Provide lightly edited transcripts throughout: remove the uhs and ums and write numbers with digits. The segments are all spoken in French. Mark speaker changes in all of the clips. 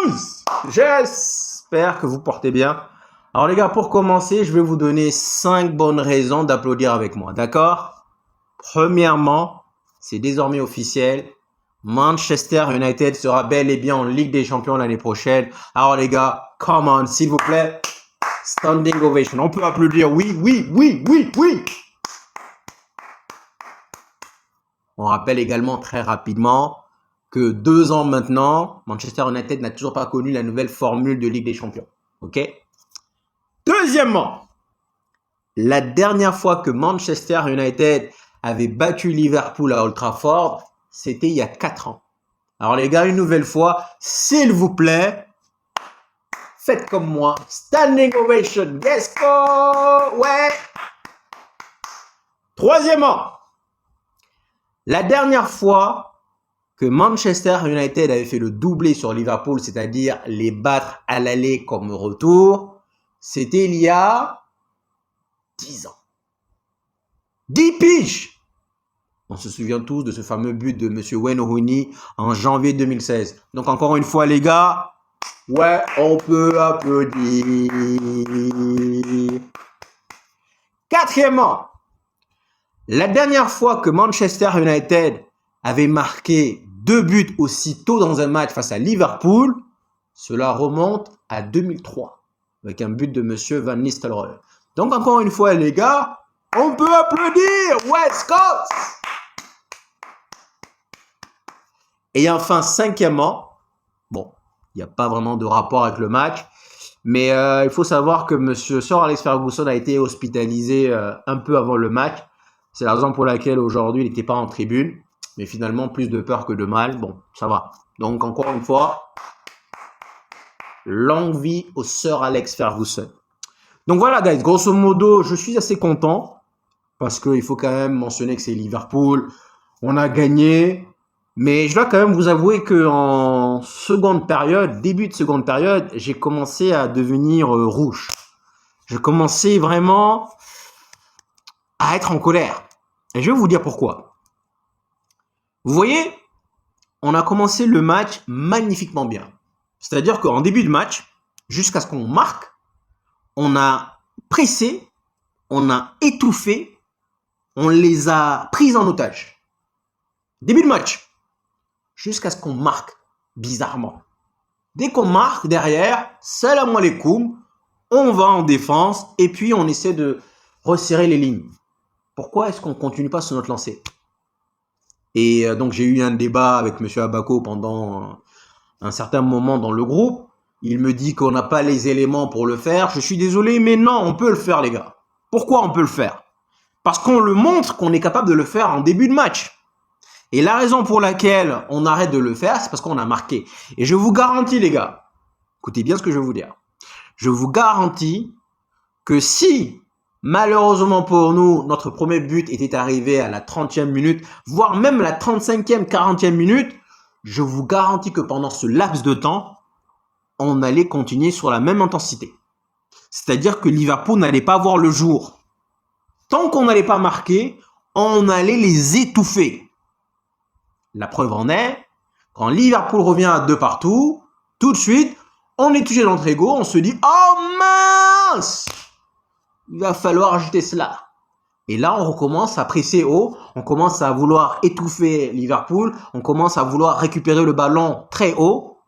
Speaker 1: boys! J'espère que vous portez bien. Alors les gars, pour commencer, je vais vous donner 5 bonnes raisons d'applaudir avec moi, d'accord? Premièrement, c'est désormais officiel. Manchester United sera bel et bien en Ligue des Champions l'année prochaine. Alors les gars, come on, s'il vous plaît. Standing ovation. On peut applaudir. Oui, oui, oui, oui, oui. On rappelle également très rapidement que 2 ans maintenant, Manchester United n'a toujours pas connu la nouvelle formule de Ligue des Champions. OK? Deuxièmement, la dernière fois que Manchester United avait battu Liverpool à Old Trafford, c'était il y a 4 ans. Alors les gars, une nouvelle fois, s'il vous plaît, faites comme moi. Standing ovation. Let's go! Ouais! Troisièmement, la dernière fois que Manchester United avait fait le doublé sur Liverpool, c'est-à-dire les battre à l'aller comme au retour, c'était il y a 10 ans. 10 piges! On se souvient tous de ce fameux but de M. Wayne Rooney en janvier 2016. Donc encore une fois les gars, ouais, on peut applaudir. Quatrièmement, la dernière fois que Manchester United avait marqué 2 buts aussitôt dans un match face à Liverpool, cela remonte à 2003 avec un but de M. Van Nistelrooy. Donc encore une fois les gars, on peut applaudir. Ouais, Scott! Et enfin, cinquièmement, bon, il n'y a pas vraiment de rapport avec le match, mais il faut savoir que M. Sir Alex Ferguson a été hospitalisé un peu avant le match. C'est la raison pour laquelle aujourd'hui il n'était pas en tribune, mais finalement plus de peur que de mal. Bon, ça va. Donc encore une fois, longue vie au Sir Alex Ferguson. Donc voilà guys, grosso modo, je suis assez content parce qu'il faut quand même mentionner que c'est Liverpool. On a gagné. Mais je dois quand même vous avouer qu'en seconde période, début de seconde période, j'ai commencé à devenir rouge. Je commençais vraiment à être en colère. Et je vais vous dire pourquoi. Vous voyez, on a commencé le match magnifiquement bien. C'est-à-dire qu'en début de match, jusqu'à ce qu'on marque, on a pressé, on a étouffé, on les a pris en otage. Début de match. Jusqu'à ce qu'on marque, bizarrement. Dès qu'on marque derrière, salam alaikum, on va en défense et puis on essaie de resserrer les lignes. Pourquoi est-ce qu'on ne continue pas sur notre lancée? Et donc j'ai eu un débat avec M. Abako pendant un certain moment dans le groupe. Il me dit qu'on n'a pas les éléments pour le faire. Je suis désolé, mais non, on peut le faire les gars. Pourquoi on peut le faire? Parce qu'on le montre qu'on est capable de le faire en début de match. Et la raison pour laquelle on arrête de le faire, c'est parce qu'on a marqué. Et je vous garantis, les gars, écoutez bien ce que je vais vous dire. Je vous garantis que si, malheureusement pour nous, notre premier but était arrivé à la 30e minute, voire même la 35e, 40e minute, je vous garantis que pendant ce laps de temps, on allait continuer sur la même intensité. C'est-à-dire que Liverpool n'allait pas voir le jour. Tant qu'on n'allait pas marquer, on allait les étouffer. La preuve en est, quand Liverpool revient à 2 partout, tout de suite, on est touché dans notre ego, on se dit « Oh mince ! Il va falloir ajouter cela. » Et là, on recommence à presser haut, on commence à vouloir étouffer Liverpool, on commence à vouloir récupérer le ballon très haut.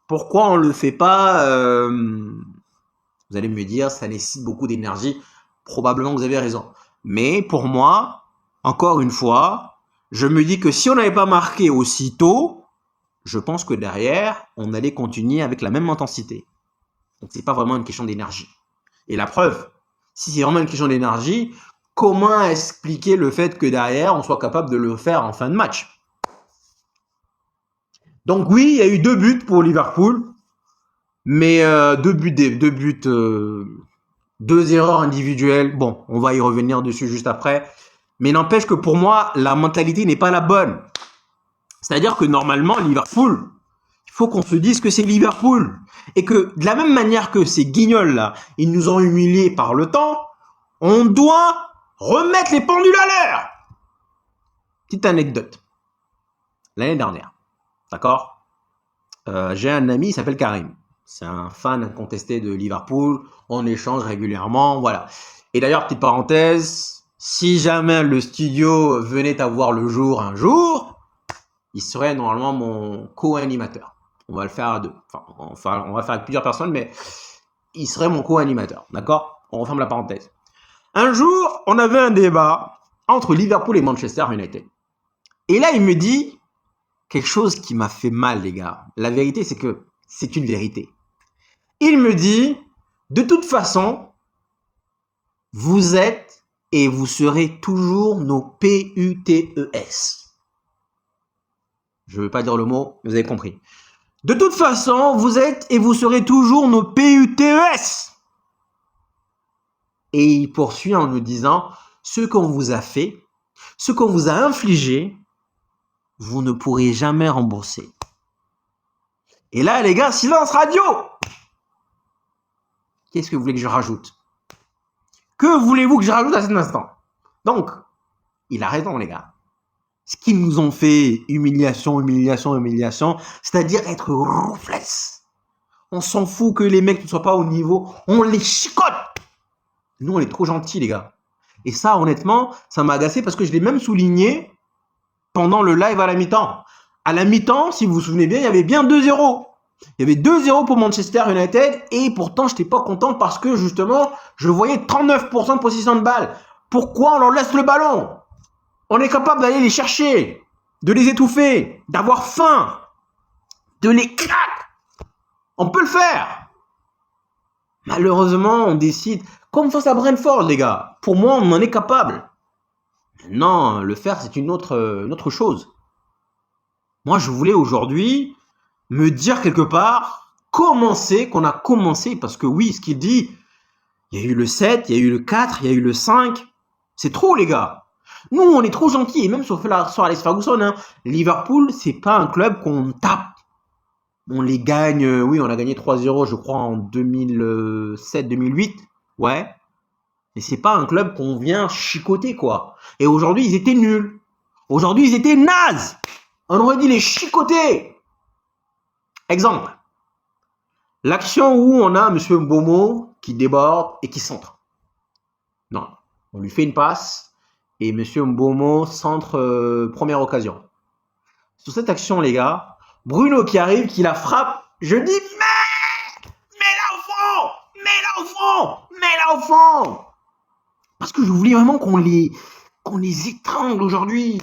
Speaker 1: Pourquoi on ne le fait pas Vous allez me dire, ça nécessite beaucoup d'énergie. Probablement, vous avez raison. Mais pour moi, encore une fois, je me dis que si on n'avait pas marqué aussitôt, je pense que derrière, on allait continuer avec la même intensité. Donc, c'est pas vraiment une question d'énergie. Et la preuve, si c'est vraiment une question d'énergie, comment expliquer le fait que derrière, on soit capable de le faire en fin de match? Donc oui, il y a eu 2 buts pour Liverpool, mais 2 erreurs individuelles. Bon, on va y revenir dessus juste après. Mais n'empêche que pour moi, la mentalité n'est pas la bonne. C'est-à-dire que normalement, Liverpool, il faut qu'on se dise que c'est Liverpool. Et que de la même manière que ces guignols-là, ils nous ont humiliés par le temps, on doit remettre les pendules à l'heure. Petite anecdote. L'année dernière, d'accord, j'ai un ami, il s'appelle Karim. C'est un fan incontesté de Liverpool. On échange régulièrement, voilà. Et d'ailleurs, petite parenthèse, si jamais le studio venait à voir le jour un jour, il serait normalement mon co-animateur. On va le faire à deux. Enfin, on va faire avec plusieurs personnes, mais il serait mon co-animateur. D'accord? On referme la parenthèse. Un jour, on avait un débat entre Liverpool et Manchester United. Et là, il me dit quelque chose qui m'a fait mal, les gars. La vérité, c'est que c'est une vérité. Il me dit, de toute façon, vous êtes et vous serez toujours nos PUTES. Je ne veux pas dire le mot, vous avez compris. De toute façon, vous êtes et vous serez toujours nos PUTES. Et il poursuit en me disant, ce qu'on vous a fait, ce qu'on vous a infligé, vous ne pourrez jamais rembourser. Et là, les gars, silence radio! Qu'est-ce que vous voulez que je rajoute? Que voulez-vous que je rajoute à cet instant? Donc, il a raison, les gars. Ce qu'ils nous ont fait, humiliation, humiliation, humiliation, c'est-à-dire être roufless. On s'en fout que les mecs ne soient pas au niveau, on les chicote. Nous, on est trop gentils, les gars. Et ça, honnêtement, ça m'a agacé parce que je l'ai même souligné pendant le live à la mi-temps. À la mi-temps, si vous vous souvenez bien, il y avait bien 2-0. Il y avait 2-0 pour Manchester United et pourtant, je n'étais pas content parce que justement, je voyais 39% de possession de balle. Pourquoi on leur laisse le ballon? On est capable d'aller les chercher, de les étouffer, d'avoir faim, de les craquer. On peut le faire. Malheureusement, on décide, comme face à Brentford, les gars. Pour moi, on en est capable. Non, le faire, c'est une autre chose. Moi, je voulais aujourd'hui me dire quelque part comment c'est qu'on a commencé. Parce que oui, ce qu'il dit, il y a eu le 7, il y a eu le 4, il y a eu le 5. C'est trop, les gars. Nous, on est trop gentils. Et même sur Alex Ferguson, hein, Liverpool, c'est pas un club qu'on tape. On les gagne, oui, on a gagné 3-0, je crois, en 2007-2008. Ouais. Mais c'est pas un club qu'on vient chicoter, quoi. Et aujourd'hui, ils étaient nuls. Aujourd'hui, ils étaient nazes. On aurait dit les chicoter. Exemple. L'action où on a M. Mbeumo qui déborde et qui centre. Non. On lui fait une passe et M. Mbeumo centre première occasion. Sur cette action, les gars, Bruno qui arrive, qui la frappe, je dis mets-la au fond, mets-la au fond, mets-la au fond. Parce que je voulais vraiment qu'on les étrangle aujourd'hui.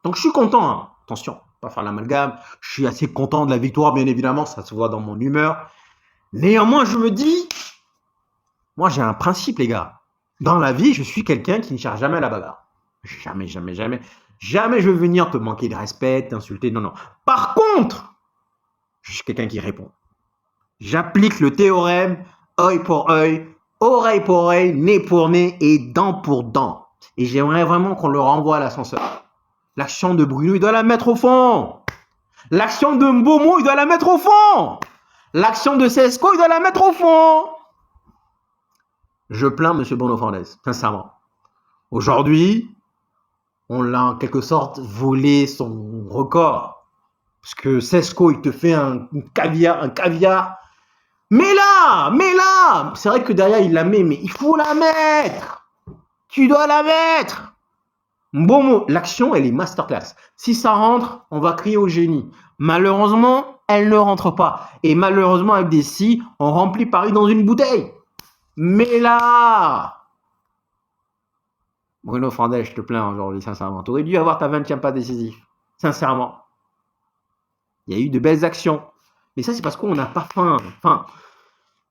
Speaker 1: Donc je suis content, hein. Attention, pas faire l'amalgame. Je suis assez content de la victoire, bien évidemment, ça se voit dans mon humeur. Néanmoins, je me dis, moi j'ai un principe, les gars. Dans la vie, je suis quelqu'un qui ne cherche jamais la bagarre. Jamais, jamais, jamais. Jamais je vais venir te manquer de respect, t'insulter, non, non. Par contre, je suis quelqu'un qui répond. J'applique le théorème œil pour œil, oreille pour oreille, nez pour nez et dent pour dent. Et j'aimerais vraiment qu'on le renvoie à l'ascenseur. L'action de Bruno, il doit la mettre au fond. L'action de Mbeumo, il doit la mettre au fond. L'action de Sesco, il doit la mettre au fond. Je plains M. Bruno Fernandes, sincèrement. Aujourd'hui, on l'a en quelque sorte volé son record. Parce que Sesco, il te fait un caviar. Mets-la. C'est vrai que derrière, il la met, mais il faut la mettre. Tu dois la mettre. Bon, l'action, elle est masterclass. Si ça rentre, on va crier au génie. Malheureusement, elle ne rentre pas. Et malheureusement, avec des si, on remplit Paris dans une bouteille. Mets-la. Bruno Fernandes, je te plains aujourd'hui, sincèrement. Tu aurais dû avoir ta 20e pas décisif. Sincèrement. Il y a eu de belles actions. Mais ça, c'est parce qu'on n'a pas faim. Enfin,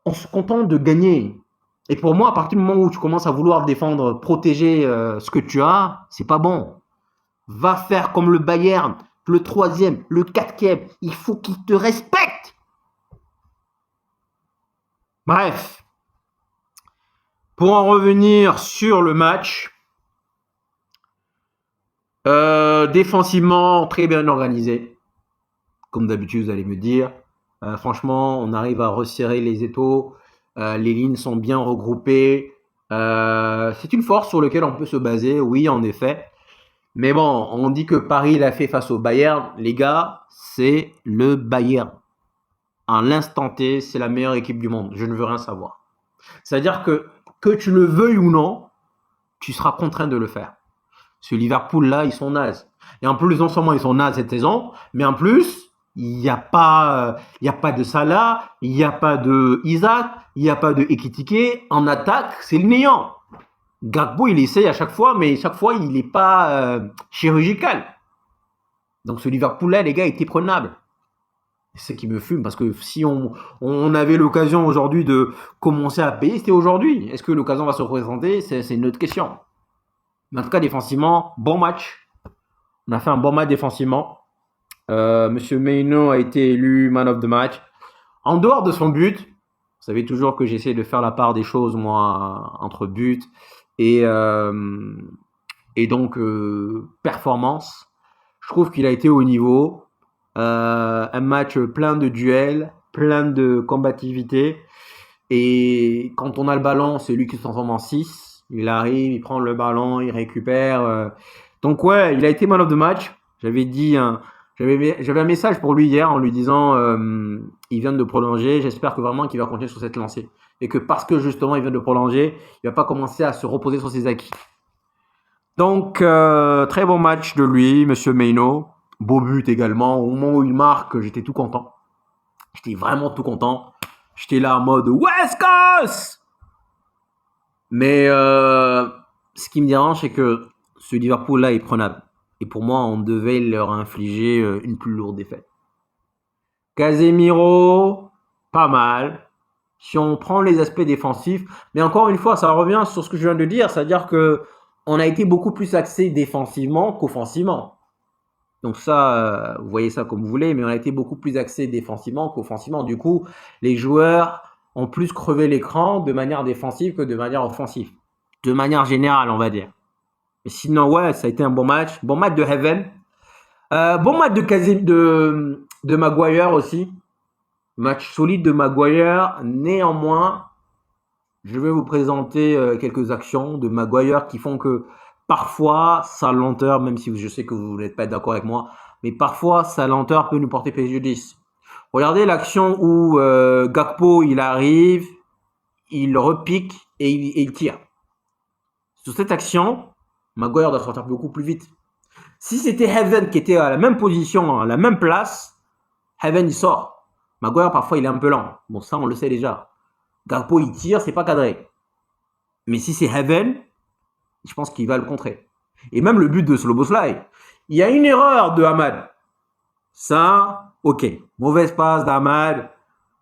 Speaker 1: on se contente de gagner. Et pour moi, à partir du moment où tu commences à vouloir défendre, protéger ce que tu as, c'est pas bon. Va faire comme le Bayern, le 3e, le 4e. Il faut qu'il te respecte. Bref. Pour en revenir sur le match, défensivement, très bien organisé. Comme d'habitude, vous allez me dire. Franchement, on arrive à resserrer les étaux. Les lignes sont bien regroupées. C'est une force sur laquelle on peut se baser, oui, en effet. Mais bon, on dit que Paris l'a fait face au Bayern. Les gars, c'est le Bayern. à l'instant T, c'est la meilleure équipe du monde. Je ne veux rien savoir. C'est-à-dire que tu le veuilles ou non, tu seras contraint de le faire. Ce Liverpool-là, ils sont nazes. Et en plus, non seulement ils sont nazes cette saison, mais en plus, il n'y a pas de Salah, il n'y a pas de Isaac, il n'y a pas de Ekitike. En attaque, c'est le néant. Gakpo, il essaye à chaque fois, mais chaque fois, il n'est pas chirurgical. Donc ce Liverpool-là, les gars, était prenable. C'est ce qui me fume, parce que si on avait l'occasion aujourd'hui de commencer à payer, c'était aujourd'hui. Est-ce que l'occasion va se représenter? C'est une autre question. Mais en tout cas, défensivement, bon match. On a fait un bon match défensivement. Monsieur Maino a été élu man of the match. En dehors de son but, vous savez toujours que j'essaie de faire la part des choses, moi, entre but et donc performance. Je trouve qu'il a été au niveau. Un match plein de duels, plein de combativité. Et quand on a le ballon, c'est lui qui se transforme en 6. Il arrive, il prend le ballon, il récupère. Donc ouais, il a été man of the match. J'avais un message pour lui hier en lui disant il vient de prolonger, j'espère que vraiment qu'il va continuer sur cette lancée. Et que parce que justement il vient de prolonger, il va pas commencer à se reposer sur ses acquis. Donc très bon match de lui, monsieur Maino. Beau but également. Au moment où il marque, j'étais tout content. J'étais vraiment tout content. J'étais là en mode West Coast. Mais ce qui me dérange, c'est que ce Liverpool-là est prenable. Et pour moi, on devait leur infliger une plus lourde défaite. Casemiro, pas mal. Si on prend les aspects défensifs, mais encore une fois, ça revient sur ce que je viens de dire, c'est-à-dire que on a été beaucoup plus axé défensivement qu'offensivement. Donc ça, vous voyez ça comme vous voulez, mais on a été beaucoup plus axé défensivement qu'offensivement. Du coup, les joueurs ont plus crevé l'écran de manière défensive que de manière offensive. De manière générale, on va dire. Mais sinon, ouais, ça a été un bon match. Bon match de Heaven. Bon match de Maguire aussi. Match solide de Maguire. Néanmoins, je vais vous présenter quelques actions de Maguire qui font que parfois, sa lenteur, même si je sais que vous n'êtes pas d'accord avec moi, mais parfois, sa lenteur peut nous porter préjudice. Regardez l'action où Gakpo, il arrive, il repique et il tire. Sur cette action, Maguire doit sortir beaucoup plus vite. Si c'était Heaven qui était à la même position, à la même place, Heaven, il sort. Maguire, parfois, il est un peu lent. Bon, ça, on le sait déjà. Gakpo, il tire, c'est pas cadré. Mais si c'est Heaven, je pense qu'il va le contrer. Et même le but de Szoboszlai, il y a une erreur de Hamad. Ça, ok. Mauvaise passe d'Hamad.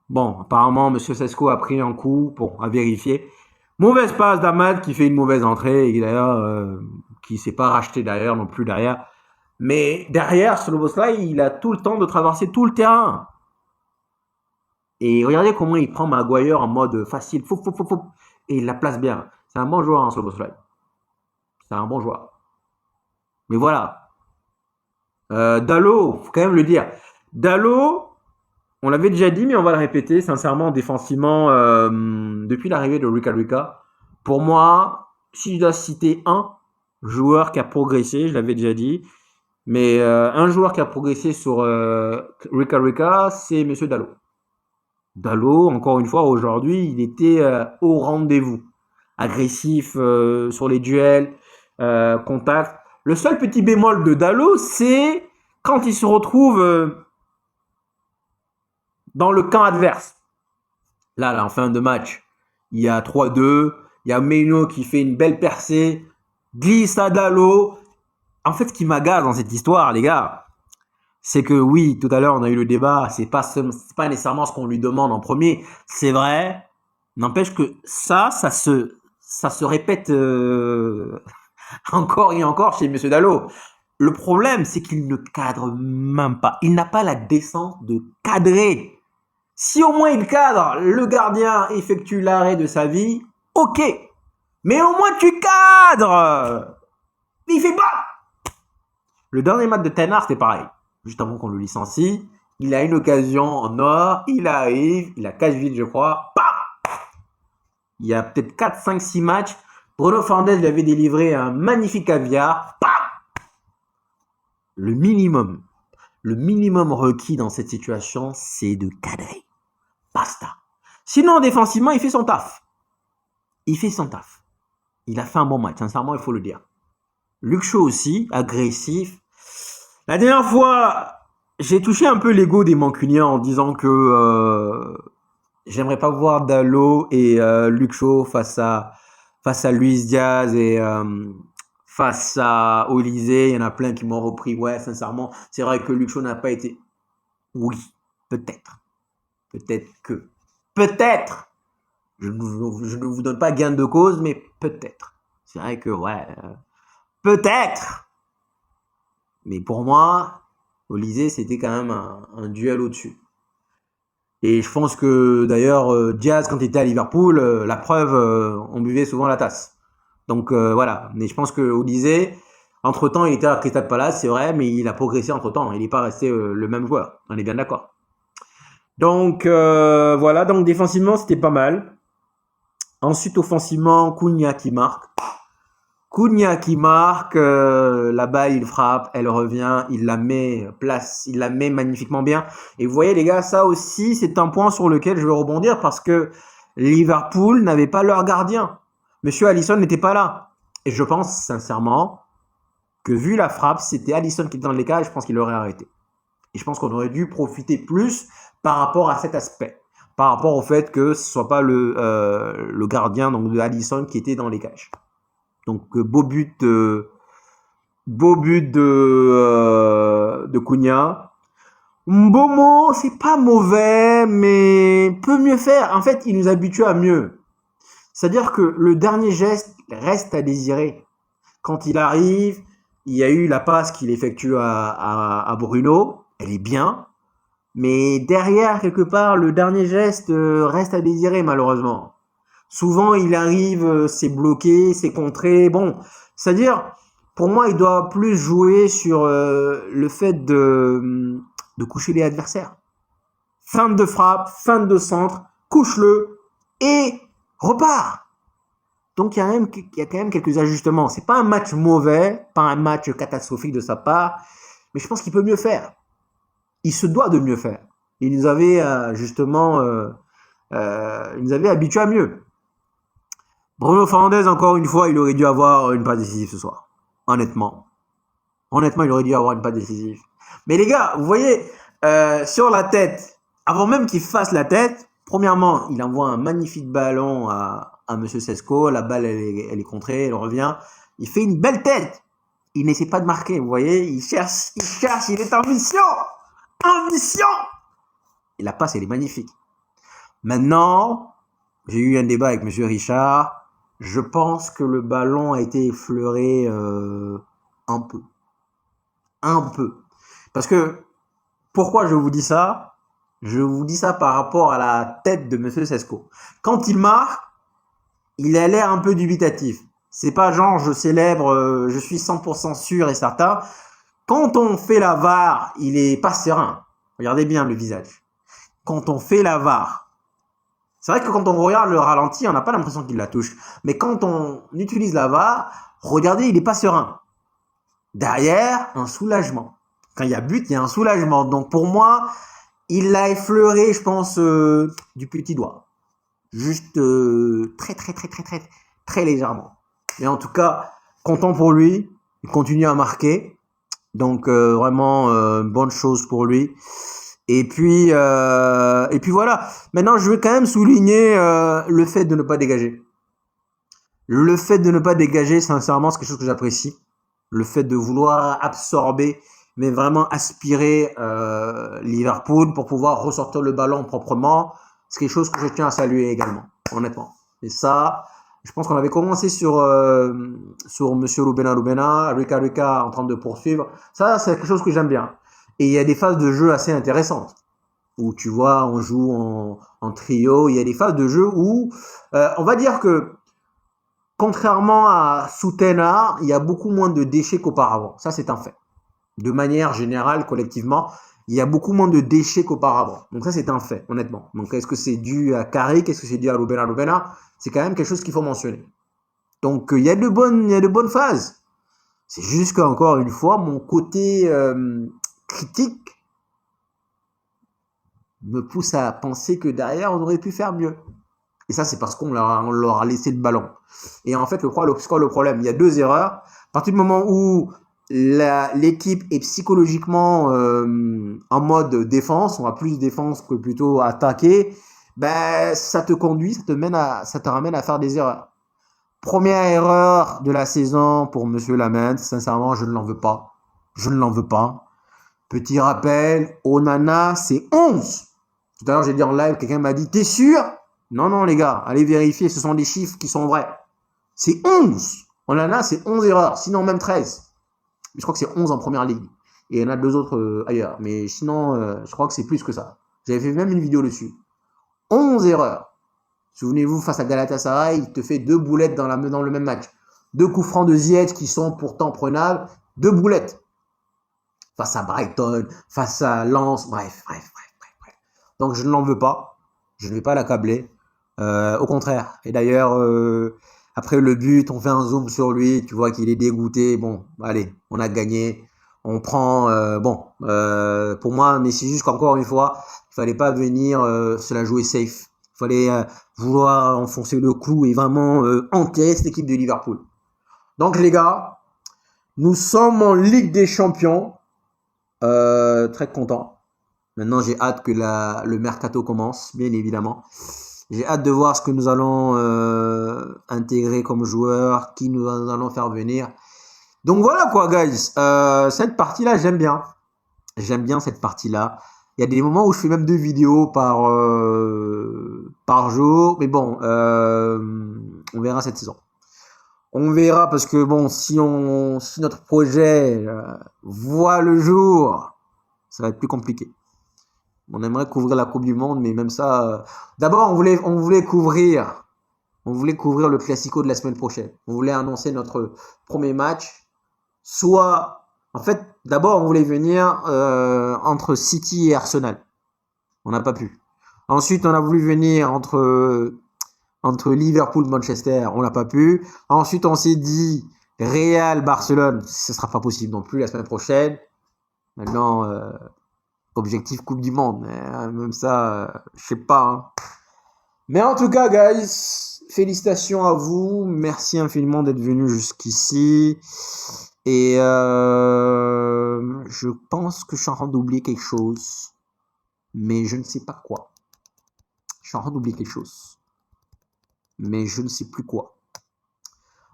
Speaker 1: Bon, apparemment, M. Sesko a pris un coup, bon, à vérifier. Mauvaise passe d'Hamad qui fait une mauvaise entrée, et d'ailleurs, qui ne s'est pas racheté derrière non plus derrière. Mais derrière, Szoboszlai, il a tout le temps de traverser tout le terrain. Et regardez comment il prend Maguire en mode facile, et il la place bien. C'est un bon joueur, hein, Szoboszlai. C'est un bon joueur. Mais voilà. Dalot, faut quand même le dire. Dalot, on l'avait déjà dit, mais on va le répéter, sincèrement, défensivement, depuis l'arrivée de Rika, pour moi, si je dois citer un joueur qui a progressé, je l'avais déjà dit, mais un joueur qui a progressé sur Rika, c'est M. Dalot. Dalot, encore une fois, aujourd'hui, il était au rendez-vous. Agressif sur les duels, contact. Le seul petit bémol de Dalot, c'est quand il se retrouve dans le camp adverse. Là, en fin de match, il y a 3-2, il y a Maino qui fait une belle percée, glisse à Dalot. En fait, ce qui m'agace dans cette histoire, les gars, c'est que oui, tout à l'heure, on a eu le débat, c'est pas nécessairement ce qu'on lui demande en premier, c'est vrai, n'empêche que ça se répète encore et encore chez M. Dalot. Le problème, c'est qu'il ne cadre même pas. Il n'a pas la décence de cadrer. Si au moins il cadre, le gardien effectue l'arrêt de sa vie, ok. Mais au moins tu cadres. Mais il fait pas. Le dernier match de Ten Hag, c'était pareil. Juste avant qu'on le licencie, il a une occasion en or, il arrive, il a Cashville, je crois. Bam. Il y a peut-être 4, 5, 6 matchs. Bruno Fernandes lui avait délivré un magnifique caviar. Bam. Le minimum requis dans cette situation, c'est de cadrer. Basta. Sinon, défensivement, il fait son taf. Il fait son taf. Il a fait un bon match, sincèrement, il faut le dire. Luke Shaw aussi, agressif. La dernière fois, j'ai touché un peu l'ego des Mancuniens en disant que j'aimerais pas voir Dalot et Luke Shaw face à Luis Diaz et face à Olysée. Il y en a plein qui m'ont repris. Ouais, sincèrement, c'est vrai que Luke Shaw n'a pas été... Oui, peut-être. Peut-être que... Peut-être. Je ne vous donne pas gain de cause, mais peut-être. C'est vrai que, ouais... peut-être. Mais pour moi, Olysée, c'était quand même un duel au-dessus. Et je pense que d'ailleurs, Diaz, quand il était à Liverpool, la preuve, on buvait souvent la tasse. Donc voilà. Mais je pense que Olysée, entre-temps, il était à Crystal Palace, c'est vrai, mais il a progressé entre-temps. Il n'est pas resté le même joueur. On est bien d'accord. Donc voilà. Donc défensivement, c'était pas mal. Ensuite, offensivement, Cunha qui marque. Cunha qui marque, la balle, il frappe, elle revient, il la met place, il la met magnifiquement bien. Et vous voyez les gars, ça aussi, c'est un point sur lequel je vais rebondir parce que Liverpool n'avait pas leur gardien. Monsieur Alisson n'était pas là. Et je pense sincèrement que vu la frappe, c'était Alisson qui était dans les cages, je pense qu'il aurait arrêté. Et je pense qu'on aurait dû profiter plus par rapport à cet aspect. Par rapport au fait que ce ne soit pas le gardien donc de Alisson qui était dans les cages. Donc beau but de Cunha. Mbomo, c'est pas mauvais, mais peut mieux faire. En fait, il nous habitue à mieux. C'est-à-dire que le dernier geste reste à désirer. Quand il arrive, il y a eu la passe qu'il effectue à Bruno. Elle est bien. Mais derrière, quelque part, le dernier geste reste à désirer, malheureusement. Souvent, il arrive, c'est bloqué, c'est contré. Bon, c'est-à-dire, pour moi, il doit plus jouer sur le fait de coucher les adversaires. Feinte de frappe, feinte de centre, couche-le et repart. Donc, il y a quand même quelques ajustements. C'est pas un match mauvais, pas un match catastrophique de sa part, mais je pense qu'il peut mieux faire. Il se doit de mieux faire. Il nous avait justement, il nous avait habitués à mieux. Bruno Fernandes, encore une fois, il aurait dû avoir une passe décisive ce soir. Honnêtement. Honnêtement, il aurait dû avoir une passe décisive. Mais les gars, vous voyez, sur la tête, avant même qu'il fasse la tête, premièrement, il envoie un magnifique ballon à Monsieur Sesko. La balle, elle est contrée, elle revient. Il fait une belle tête. Il n'essaie pas de marquer, vous voyez. Il cherche, il est en mission. En mission. Et la passe, elle est magnifique. Maintenant, j'ai eu un débat avec Monsieur Richard. Je pense que le ballon a été effleuré un peu. Un peu. Parce que, pourquoi je vous dis ça? Je vous dis ça par rapport à la tête de Monsieur Sesko. Quand il marque, il a l'air un peu dubitatif. C'est pas genre je célèbre, je suis 100% sûr et certain. Quand on fait la VAR, il est pas serein. Regardez bien le visage. Quand on fait la VAR, c'est vrai que quand on regarde le ralenti, on n'a pas l'impression qu'il la touche. Mais quand on utilise la VAR, regardez, il n'est pas serein. Derrière, un soulagement. Quand il y a but, il y a un soulagement. Donc pour moi, il l'a effleuré, je pense, du petit doigt. Juste très légèrement. Mais en tout cas, content pour lui. Il continue à marquer. Donc vraiment, bonne chose pour lui. Et puis voilà. Maintenant, je veux quand même souligner le fait de ne pas dégager. Le fait de ne pas dégager, sincèrement, c'est quelque chose que j'apprécie. Le fait de vouloir absorber, mais vraiment aspirer Liverpool pour pouvoir ressortir le ballon proprement, c'est quelque chose que je tiens à saluer également, honnêtement. Et ça, je pense qu'on avait commencé sur Monsieur Lubena, Rika en train de poursuivre. Ça, c'est quelque chose que j'aime bien. Et il y a des phases de jeu assez intéressantes où tu vois, on joue en trio. Il y a des phases de jeu où, on va dire que, contrairement à Soutena, il y a beaucoup moins de déchets qu'auparavant. Ça, c'est un fait. De manière générale, collectivement, il y a beaucoup moins de déchets qu'auparavant. Donc ça, c'est un fait, honnêtement. Donc est-ce que c'est dû à Carrick? Est-ce que c'est dû à Lubena? C'est quand même quelque chose qu'il faut mentionner. Donc il y a de bonnes phases. C'est juste qu'encore une fois, mon côté critique me pousse à penser que derrière, on aurait pu faire mieux. Et ça, c'est parce qu'on leur a laissé le ballon. Et en fait, c'est quoi le problème? Il y a deux erreurs. À partir du moment où l'équipe est psychologiquement en mode défense, on va plus défense que plutôt attaquer, ben, ça te conduit, ça te ramène à faire des erreurs. Première erreur de la saison pour Monsieur Lamens. Sincèrement, je ne l'en veux pas. Je ne l'en veux pas. Petit rappel, Onana, c'est 11. Tout à l'heure, j'ai dit en live, quelqu'un m'a dit, t'es sûr? Non, non, les gars, allez vérifier, ce sont des chiffres qui sont vrais. C'est 11. Onana, c'est 11 erreurs, sinon même 13. Je crois que c'est 11 en première ligue. Et il y en a deux autres ailleurs. Mais sinon, je crois que c'est plus que ça. J'avais fait même une vidéo dessus. 11 erreurs. Souvenez-vous, face à Galatasaray, il te fait 2 boulettes dans le même match. 2 coups francs de Ziyech qui sont pourtant prenables. 2 boulettes. Face à Brighton, face à Lens, bref. Donc je ne l'en veux pas. Je ne vais pas l'accabler. Au contraire. Et d'ailleurs, après le but, on fait un zoom sur lui. Tu vois qu'il est dégoûté. Bon, allez, on a gagné. On prend... pour moi, mais c'est juste qu'encore une fois, il fallait pas venir se la jouer safe. Il fallait vouloir enfoncer le clou et vraiment enterrer cette équipe de Liverpool. Donc les gars, nous sommes en Ligue des Champions. Très content. Maintenant, j'ai hâte que le mercato commence, bien évidemment. J'ai hâte de voir ce que nous allons intégrer comme joueurs, qui nous allons faire venir. Donc voilà quoi, guys. Cette partie-là, j'aime bien. J'aime bien cette partie-là. Il y a des moments où je fais même 2 vidéos par jour. Mais bon, on verra cette saison. On verra parce que bon, si notre projet voit le jour, ça va être plus compliqué. On aimerait couvrir la Coupe du Monde, mais même ça... D'abord, on voulait couvrir le Classico de la semaine prochaine. On voulait annoncer notre premier match. En fait, d'abord, on voulait venir entre City et Arsenal. On n'a pas pu. Ensuite, on a voulu venir entre Liverpool et Manchester. On n'a pas pu. Ensuite, on s'est dit Real, Barcelone. Ce ne sera pas possible non plus la semaine prochaine. Maintenant, objectif Coupe du Monde. Même ça, je sais pas. Hein. Mais en tout cas, guys, félicitations à vous. Merci infiniment d'être venus jusqu'ici. Et je pense que je suis en train d'oublier quelque chose. Mais je ne sais pas quoi. Je suis en train d'oublier quelque chose. Mais je ne sais plus quoi.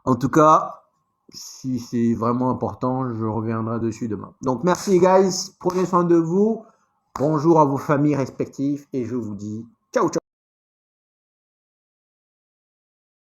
Speaker 1: En tout cas, si c'est vraiment important, je reviendrai dessus demain. Donc merci guys, prenez soin de vous. Bonjour à vos familles respectives et je vous dis